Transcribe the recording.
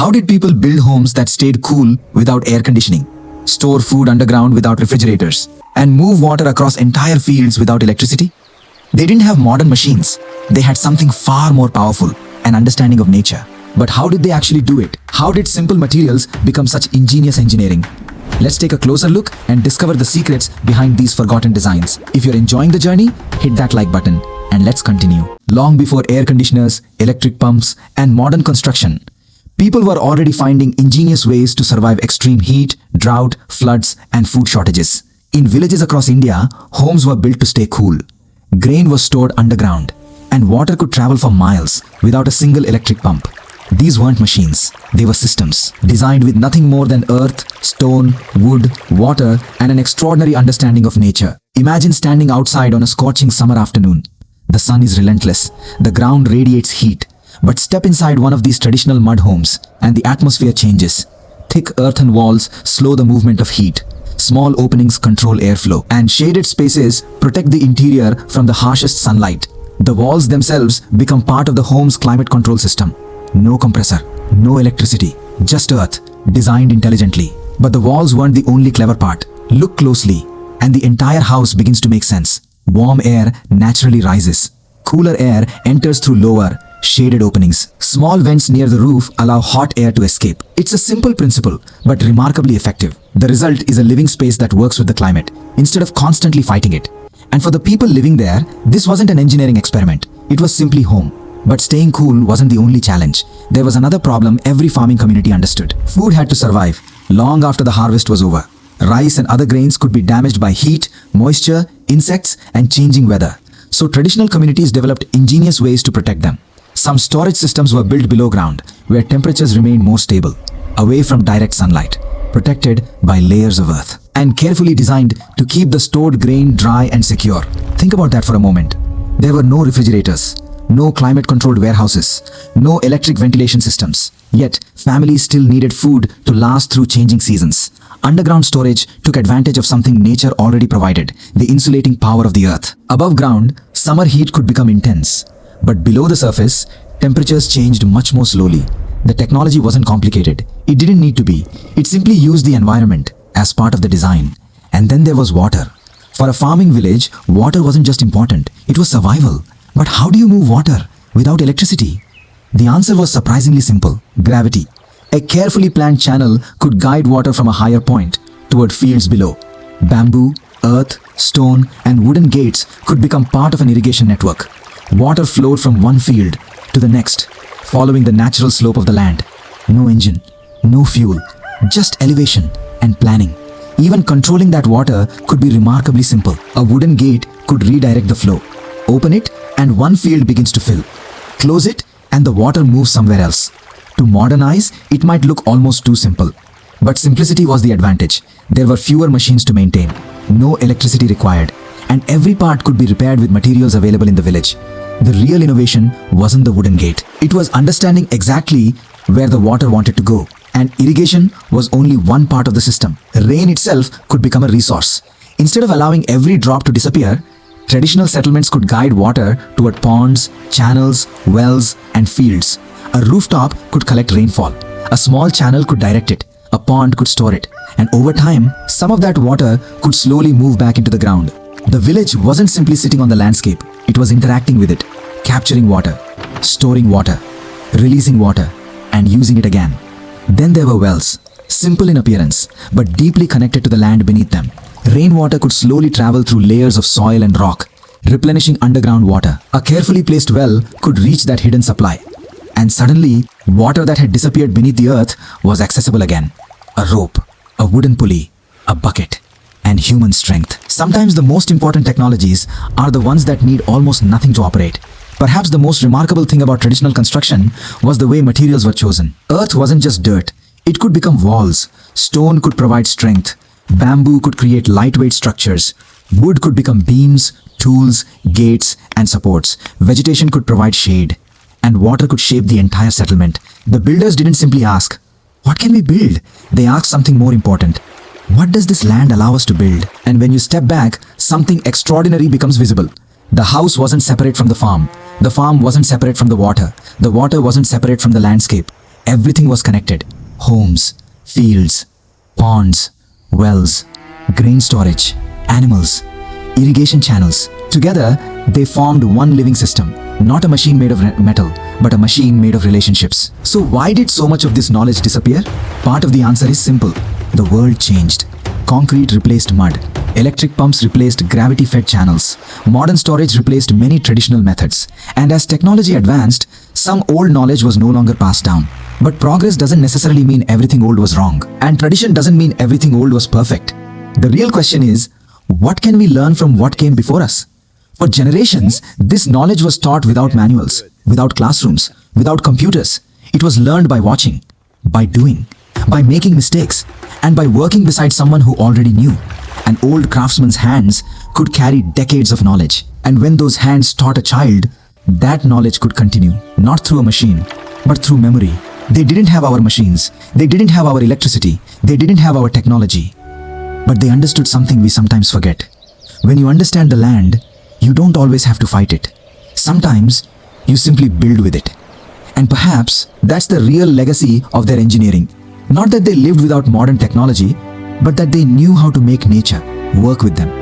How did people build homes that stayed cool without air conditioning, store food underground without refrigerators, and move water across entire fields without electricity? They didn't have modern machines. They had something far more powerful, an understanding of nature. But how did they actually do it? How did simple materials become such ingenious engineering? Let's take a closer look and discover the secrets behind these forgotten designs. If you're enjoying the journey, hit that like button and let's continue. Long before air conditioners, electric pumps, and modern construction, people were already finding ingenious ways to survive extreme heat, drought, floods, and food shortages. In villages across India, homes were built to stay cool. Grain was stored underground, and water could travel for miles without a single electric pump. These weren't machines, they were systems, designed with nothing more than earth, stone, wood, water, and an extraordinary understanding of nature. Imagine standing outside on a scorching summer afternoon. The sun is relentless, the ground radiates heat, but step inside one of these traditional mud homes, and the atmosphere changes. Thick earthen walls slow the movement of heat. Small openings control airflow, and shaded spaces protect the interior from the harshest sunlight. The walls themselves become part of the home's climate control system. No compressor, no electricity, just earth, designed intelligently. But the walls weren't the only clever part. Look closely, and the entire house begins to make sense. Warm air naturally rises. Cooler air enters through lower, shaded openings. Small vents near the roof allow hot air to escape. It's a simple principle, but remarkably effective. The result is a living space that works with the climate, instead of constantly fighting it. And for the people living there, this wasn't an engineering experiment. It was simply home. But staying cool wasn't the only challenge. There was another problem every farming community understood. Food had to survive long after the harvest was over. Rice and other grains could be damaged by heat, moisture, insects, and changing weather. So traditional communities developed ingenious ways to protect them. Some storage systems were built below ground, where temperatures remained more stable, away from direct sunlight, protected by layers of earth, and carefully designed to keep the stored grain dry and secure. Think about that for a moment. There were no refrigerators, no climate-controlled warehouses, no electric ventilation systems. Yet, families still needed food to last through changing seasons. Underground storage took advantage of something nature already provided, the insulating power of the earth. Above ground, summer heat could become intense. But below the surface, temperatures changed much more slowly. The technology wasn't complicated. It didn't need to be. It simply used the environment as part of the design. And then there was water. For a farming village, water wasn't just important, it was survival. But how do you move water without electricity? The answer was surprisingly simple: gravity. A carefully planned channel could guide water from a higher point toward fields below. Bamboo, earth, stone, and wooden gates could become part of an irrigation network. Water flowed from one field to the next, following the natural slope of the land. No engine, no fuel, just elevation and planning. Even controlling that water could be remarkably simple. A wooden gate could redirect the flow. Open it, and one field begins to fill. Close it, and the water moves somewhere else. To modernize, it might look almost too simple. But simplicity was the advantage. There were fewer machines to maintain, no electricity required, and every part could be repaired with materials available in the village. The real innovation wasn't the wooden gate. It was understanding exactly where the water wanted to go. And irrigation was only one part of the system. Rain itself could become a resource. Instead of allowing every drop to disappear, traditional settlements could guide water toward ponds, channels, wells, and fields. A rooftop could collect rainfall. A small channel could direct it. A pond could store it. And over time, some of that water could slowly move back into the ground. The village wasn't simply sitting on the landscape. It was interacting with it, capturing water, storing water, releasing water, and using it again. Then there were wells, simple in appearance, but deeply connected to the land beneath them. Rainwater could slowly travel through layers of soil and rock, replenishing underground water. A carefully placed well could reach that hidden supply. And suddenly, water that had disappeared beneath the earth was accessible again. A rope, a wooden pulley, a bucket, and human strength. Sometimes the most important technologies are the ones that need almost nothing to operate. Perhaps the most remarkable thing about traditional construction was the way materials were chosen. Earth wasn't just dirt. It could become walls. Stone could provide strength. Bamboo could create lightweight structures. Wood could become beams, tools, gates, and supports. Vegetation could provide shade. And water could shape the entire settlement. The builders didn't simply ask, "What can we build?" They asked something more important. What does this land allow us to build? And when you step back, something extraordinary becomes visible. The house wasn't separate from the farm. The farm wasn't separate from the water. The water wasn't separate from the landscape. Everything was connected. Homes, fields, ponds, wells, grain storage, animals, irrigation channels. Together, they formed one living system. Not a machine made of metal, but a machine made of relationships. So why did so much of this knowledge disappear? Part of the answer is simple. The world changed. Concrete replaced mud. Electric pumps replaced gravity-fed channels. Modern storage replaced many traditional methods. And as technology advanced, some old knowledge was no longer passed down. But progress doesn't necessarily mean everything old was wrong. And tradition doesn't mean everything old was perfect. The real question is, what can we learn from what came before us? For generations, this knowledge was taught without manuals, without classrooms, without computers. It was learned by watching, by doing, by making mistakes, and by working beside someone who already knew. An old craftsman's hands could carry decades of knowledge. And when those hands taught a child, that knowledge could continue, not through a machine, but through memory. They didn't have our machines, they didn't have our electricity, they didn't have our technology. But they understood something we sometimes forget. When you understand the land, you don't always have to fight it. Sometimes, you simply build with it. And perhaps, that's the real legacy of their engineering. Not that they lived without modern technology, but that they knew how to make nature work with them.